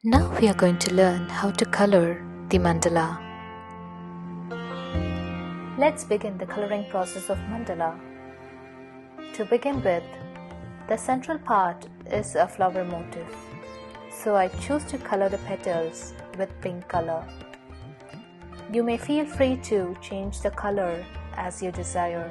Now we are going to learn how to color the mandala. Let's begin the coloring process of mandala. To begin with, the central part is a flower motif. So I choose to color the petals with pink color. You may feel free to change the color as you desire.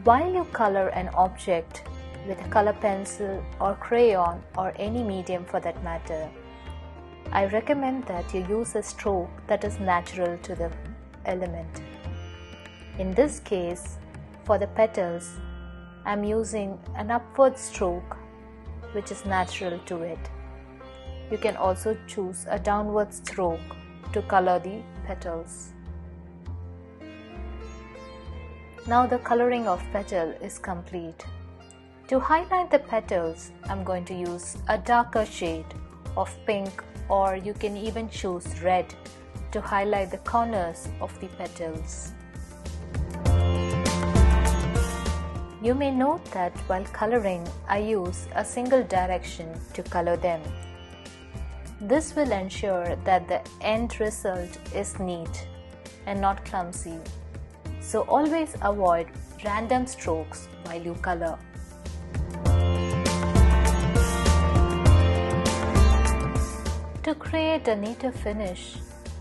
While you color an object with a color pencil or crayon or any medium for that matter, I recommend that you use a stroke that is natural to the element. In this case, for the petals, I am using an upward stroke which is natural to it. You can also choose a downward stroke to color the petals. Now the coloring of petal is complete. To highlight the petals, I'm going to use a darker shade of pink, or you can even choose red to highlight the corners of the petals. You may note that while coloring, I use a single direction to color them. This will ensure that the end result is neat and not clumsy. So always avoid random strokes while you color. To create a neater finish,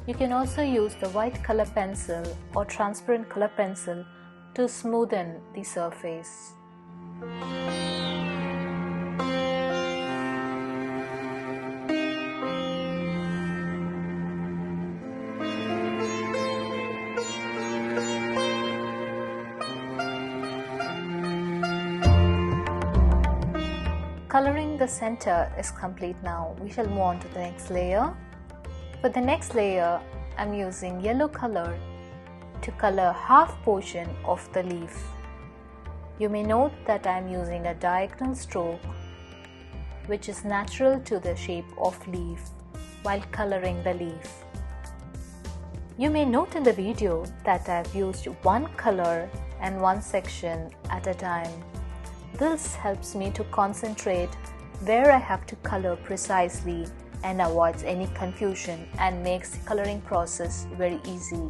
you can also use the white color pencil or transparent color pencil to smoothen the surface. Coloring the center is complete now. We shall move on to the next layer. For the next layer, I am using yellow color to color half portion of the leaf. You may note that I am using a diagonal stroke which is natural to the shape of leaf while coloring the leaf. You may note in the video that I have used one color and one section at a time. This helps me to concentrate where I have to color precisely and avoids any confusion and makes the coloring process very easy.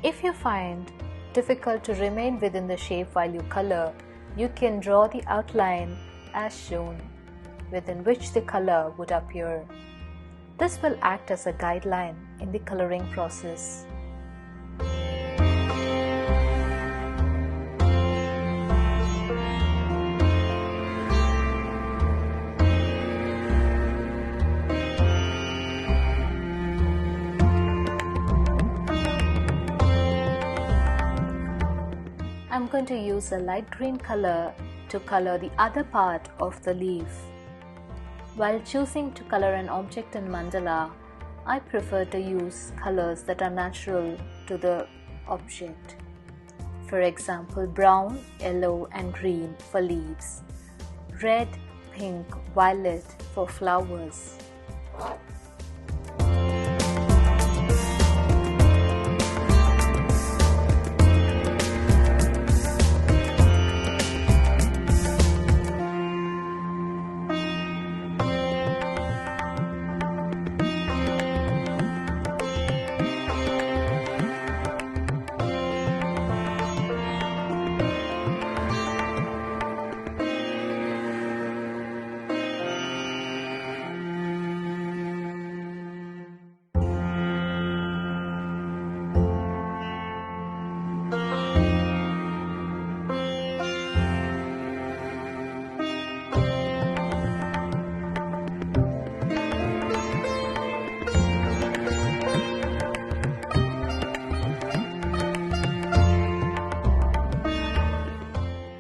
If you find difficult to remain within the shape while you color, you can draw the outline as shown, within which the color would appear. This will act as a guideline in the coloring process. I'm going to use a light green color to color the other part of the leaf. While choosing to color an object in mandala, I prefer to use colors that are natural to the object. For example, brown, yellow and green for leaves, red, pink, violet for flowers.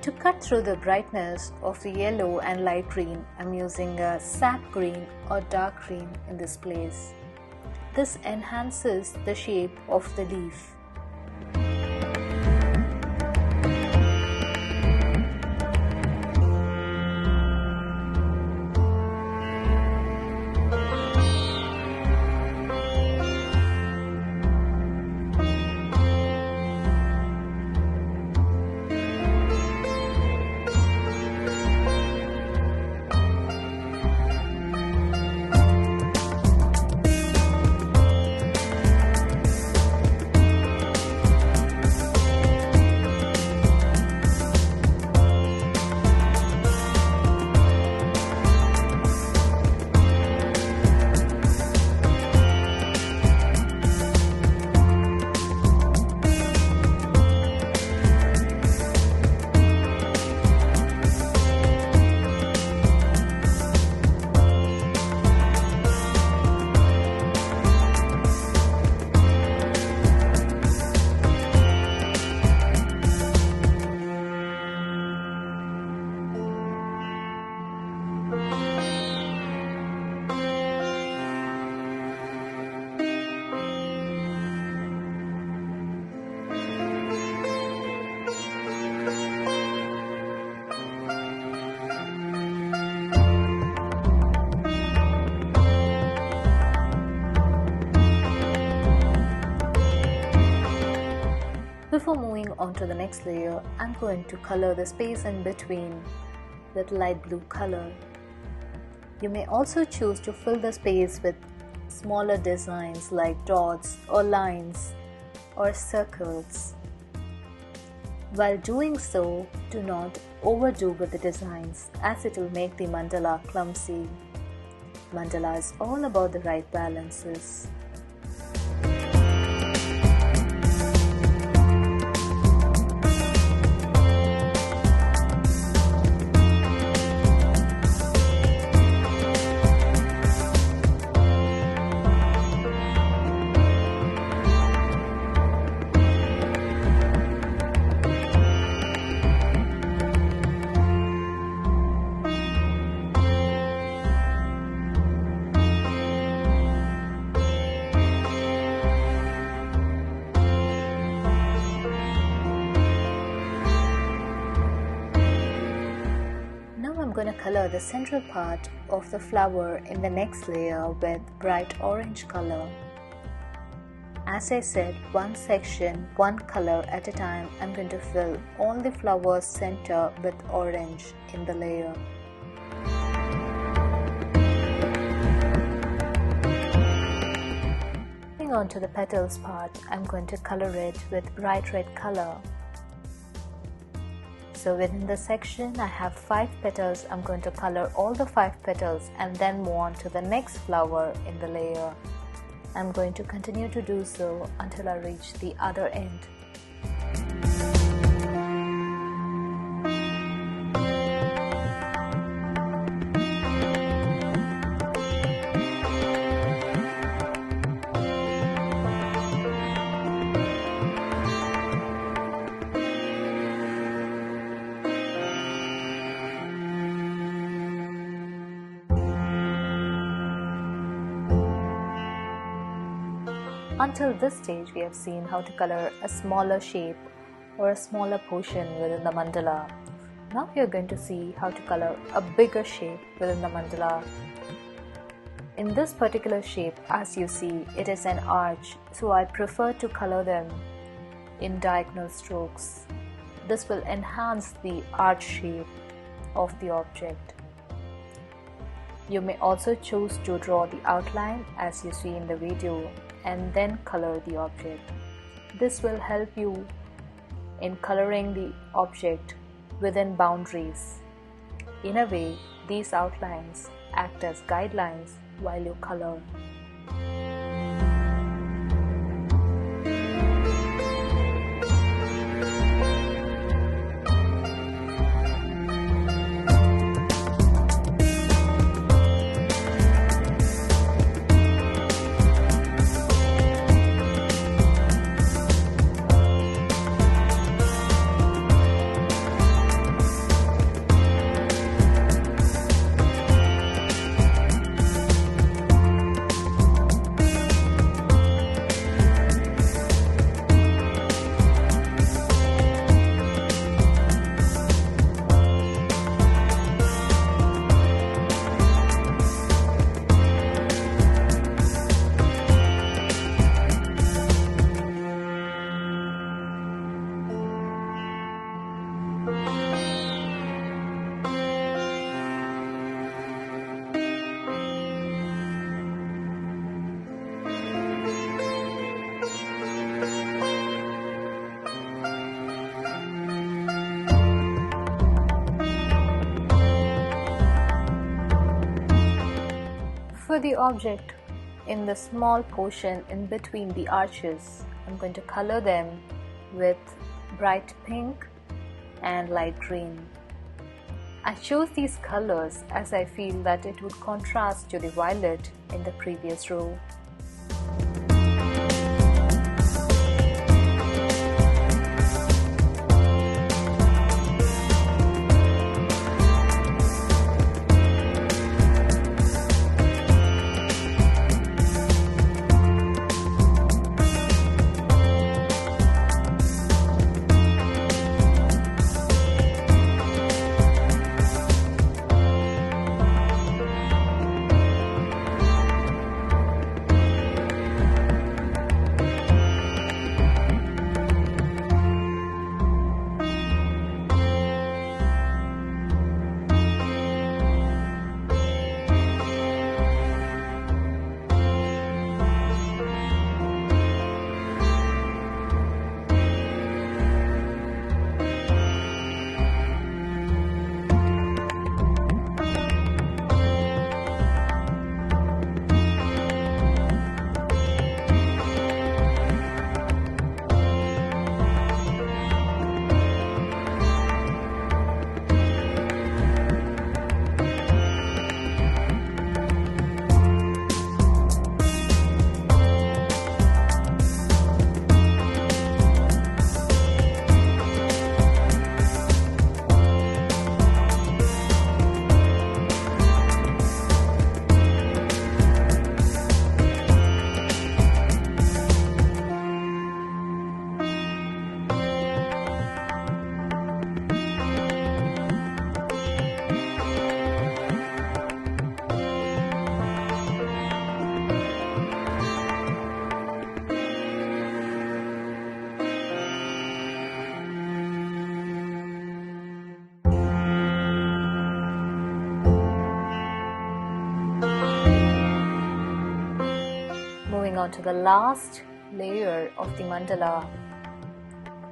To cut through the brightness of the yellow and light green, I am using a sap green or dark green in this place. This enhances the shape of the leaf. Before moving on to the next layer, I'm going to color the space in between with light blue color. You may also choose to fill the space with smaller designs like dots or lines or circles. While doing so, do not overdo with the designs as it will make the mandala clumsy. Mandala is all about the right balances. I'm going to color the central part of the flower in the next layer with bright orange color. As I said, one section, one color at a time, I'm going to fill all the flowers center with orange in the layer. Moving on to the petals part, I'm going to color it with bright red color. So within the section I have 5 petals. I'm going to color all the 5 petals and then move on to the next flower in the layer. I'm going to continue to do so until I reach the other end. Until this stage, we have seen how to color a smaller shape or a smaller portion within the mandala. Now we are going to see how to color a bigger shape within the mandala. In this particular shape, as you see, it is an arch, so I prefer to color them in diagonal strokes. This will enhance the arch shape of the object. You may also choose to draw the outline as you see in the video and then color the object. This will help you in coloring the object within boundaries. In a way, these outlines act as guidelines while you color. For the object in the small portion in between the arches, I'm going to color them with bright pink and light green. I chose these colors as I feel that it would contrast to the violet in the previous row. on to the last layer of the mandala.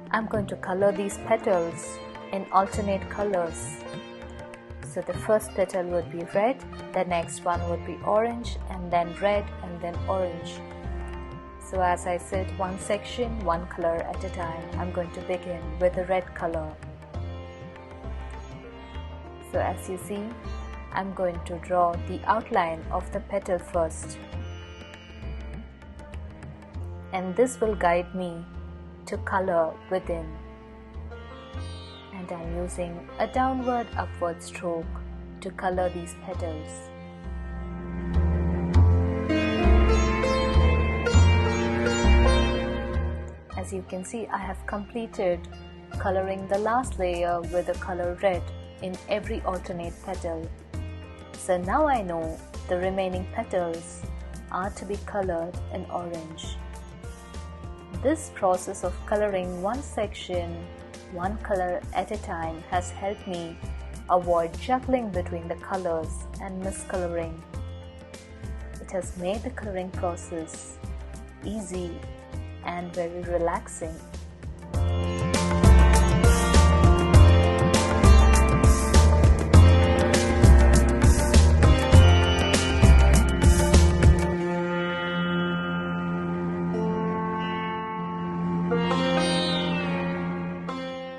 I'm going to color these petals in alternate colors. So the first petal would be red, the next one would be orange, and then red, and then orange. So as I said, one section, one color at a time. I'm going to begin with the red color. So as you see, I'm going to draw the outline of the petal first. And this will guide me to color within. And I'm using a downward upward stroke to color these petals. As you can see, I have completed coloring the last layer with the color red in every alternate petal. So now I know the remaining petals are to be colored in orange. This process of coloring one section, one color at a time has helped me avoid juggling between the colors and miscoloring. It has made the coloring process easy and very relaxing.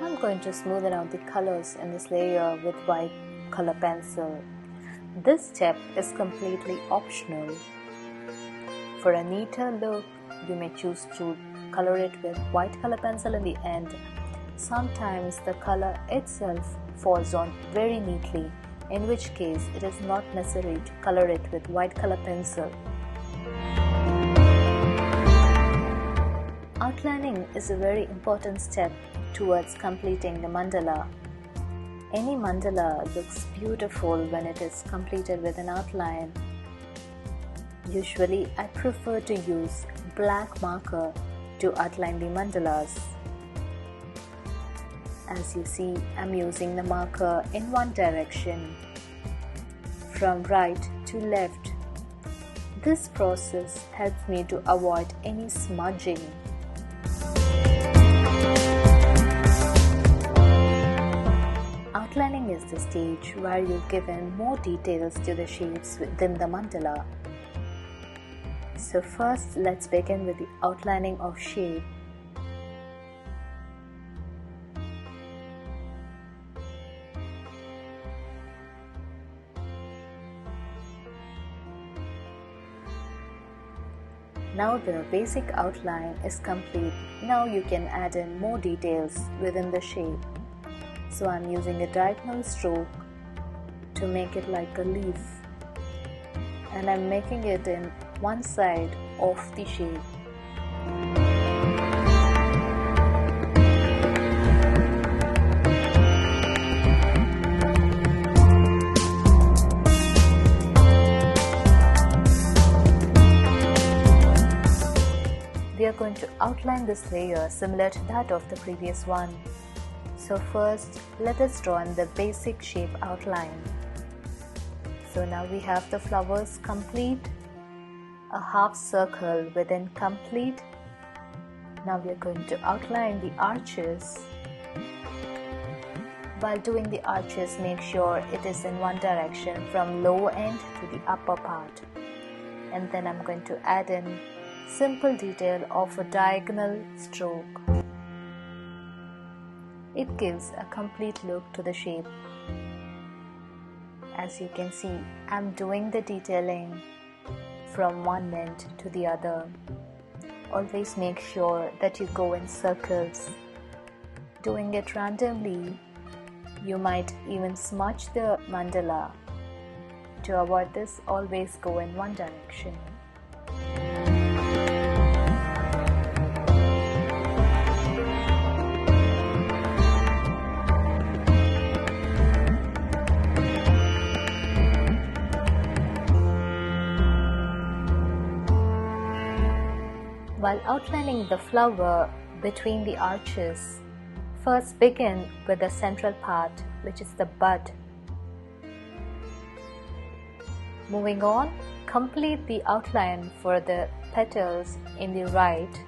I'm going to smoothen out the colors in this layer with white color pencil. This step is completely optional. For a neater look, you may choose to color it with white color pencil in the end. Sometimes the color itself falls on very neatly, in which case it is not necessary to color it with white color pencil. Outlining is a very important step towards completing the mandala. Any mandala looks beautiful when it is completed with an outline. Usually, I prefer to use black marker to outline the mandalas. As you see, I'm using the marker in one direction, from right to left. This process helps me to avoid any smudging. Outlining is the stage where you give in more details to the shapes within the mandala. So first, let's begin with the outlining of shape. Now the basic outline is complete. Now you can add in more details within the shape. So I'm using a diagonal stroke to make it like a leaf. And I'm making it in one side of the shape. We are going to outline this layer similar to that of the previous one. So first, let us draw in the basic shape outline. So now we have the flowers complete, a half circle within complete. Now we are going to outline the arches. While doing the arches, make sure it is in one direction from lower end to the upper part. And then I'm going to add in simple detail of a diagonal stroke. It gives a complete look to the shape. As you can see, I'm doing the detailing from one end to the other. Always make sure that you go in circles. Doing it randomly, you might even smudge the mandala. To avoid this, always go in one direction. While outlining the flower between the arches, first begin with the central part, which is the bud. Moving on, complete the outline for the petals in the right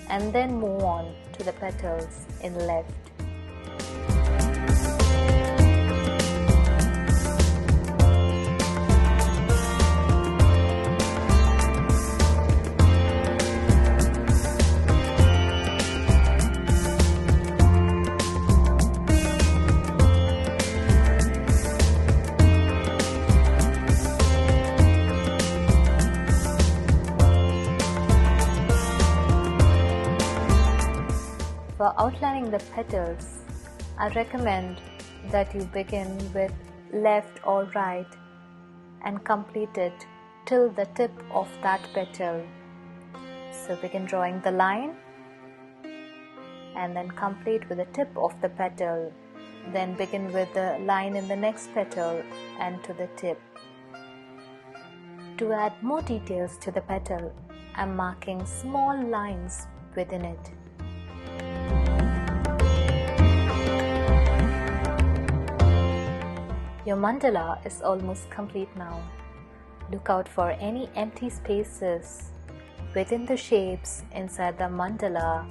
and then move on to the petals in left. For outlining the petals, I recommend that you begin with left or right and complete it till the tip of that petal. So begin drawing the line and then complete with the tip of the petal. Then begin with the line in the next petal and to the tip. To add more details to the petal, I am marking small lines within it. Your mandala is almost complete now. Look out for any empty spaces within the shapes inside the mandala,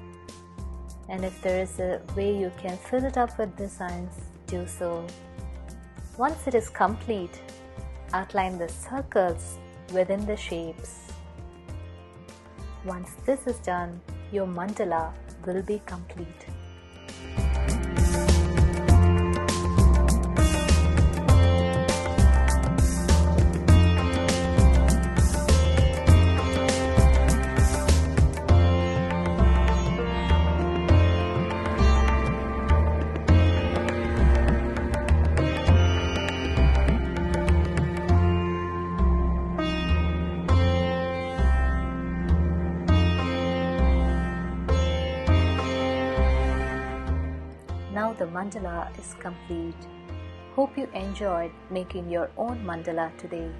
and if there is a way you can fill it up with designs, do so. Once it is complete, outline the circles within the shapes. Once this is done, your mandala will be complete. Now the mandala is complete. Hope you enjoyed making your own mandala today.